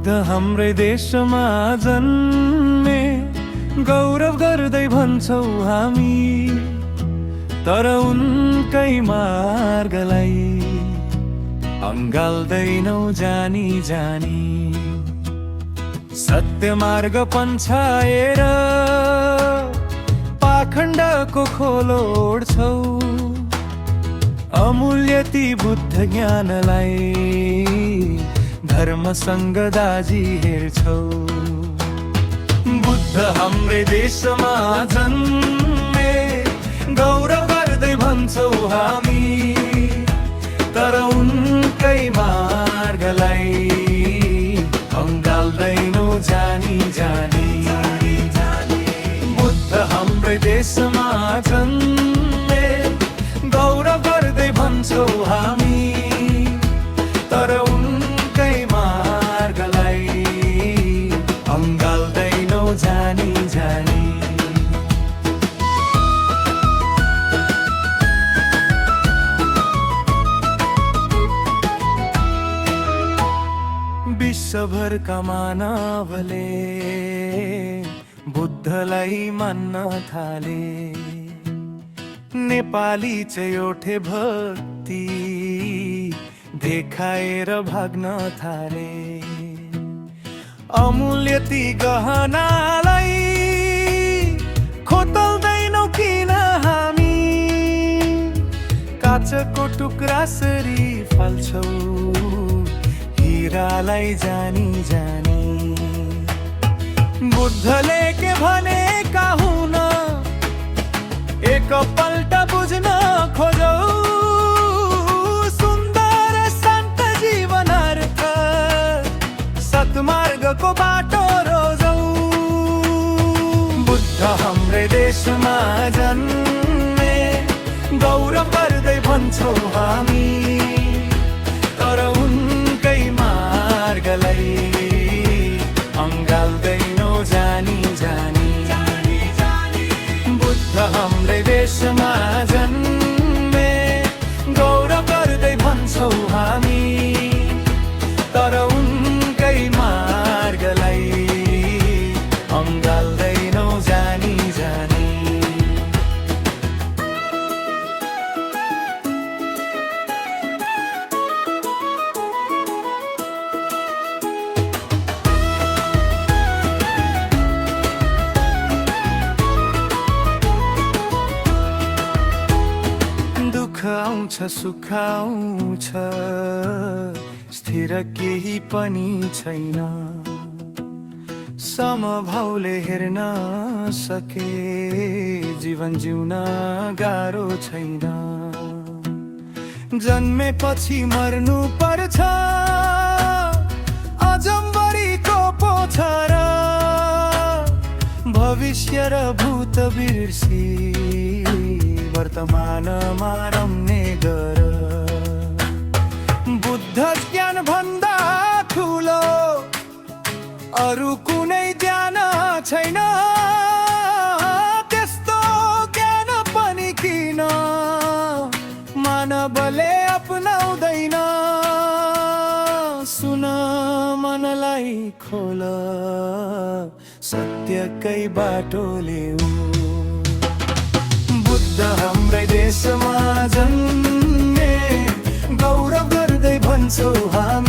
बुद्ध हाम्रै देशमा जन्मे गौरव गर्दै भन्छौ हामी, तर उनकै मार्गलाई अँगाल्दैनौ जानी जानी। सत्य मार्ग पन्छाएर पाखण्डको खोलो ओढ्छौ, अमूल्य ती बुद्ध ज्ञानलाई धर्मसँग दाजी हेर्छौ। बुद्ध हाम्रै देशमा जन्मे गौरव गर्दै भन्छौ हामी, तर उनकै मार्गलाई अँगाल्दैनौ जानी जानी। बुद्ध हाम्रै देशमा जन्मे गौरव गर्दै भन्छौ हामी, तर उनकै मार्गलाई अँगाल्दैनौ जानी जानी। विश्वभरका मानवले बुद्धलाई मान्न थाले, नेपाली चयोठे भक्ति देखाएर भाग्न थाले। अमूल्य ती गहनालाई खोतल्दैनौ किन हामी, काचको टुक्रा सरी फाल्छौ हिरालाई जानी जानी। बुद्धले के भनेका हुन एक पल्ट बुझ्न खोजौ, सुन्दर शान्त जीवनार्थ सत्मार्गको बाटो रोजौ। बुद्ध हाम्रै देशमा जन्मे गौरव गर्दै भन्छौ हामी, तर उनकै मार्गलाई अँगाल्दैनौ जानी जानी। बुद्ध हाम्रै देशमा जन्मे गौरव गर्दै भन्छौ हामी, तर उनकै मार्गलाई अँगाल्दैनौ जानी जानी। आउँछ सुख आउँछ, स्थिर केही पनि छैन, समभावले हेर्न सके जीवन जिउन गाह्रो छैन। जन्मेपछि मर्नु पर्छ अजम्बरीको पोथर, भविष्य र भूत बिर्सी वर्तमानमा रम्ने गर। बुद्ध ज्ञान भन्दा ठुलो अरू कुनै ज्ञान छैन, त्यस्तो ज्ञान पनि किन मानवले अपनाउँदैन। सुन मनलाई खोल, सत्यकै बाटो ल्याऊ। बुद्ध हाम्रै देशमा जन्मे गौरव गर्दै भन्छौ हामी,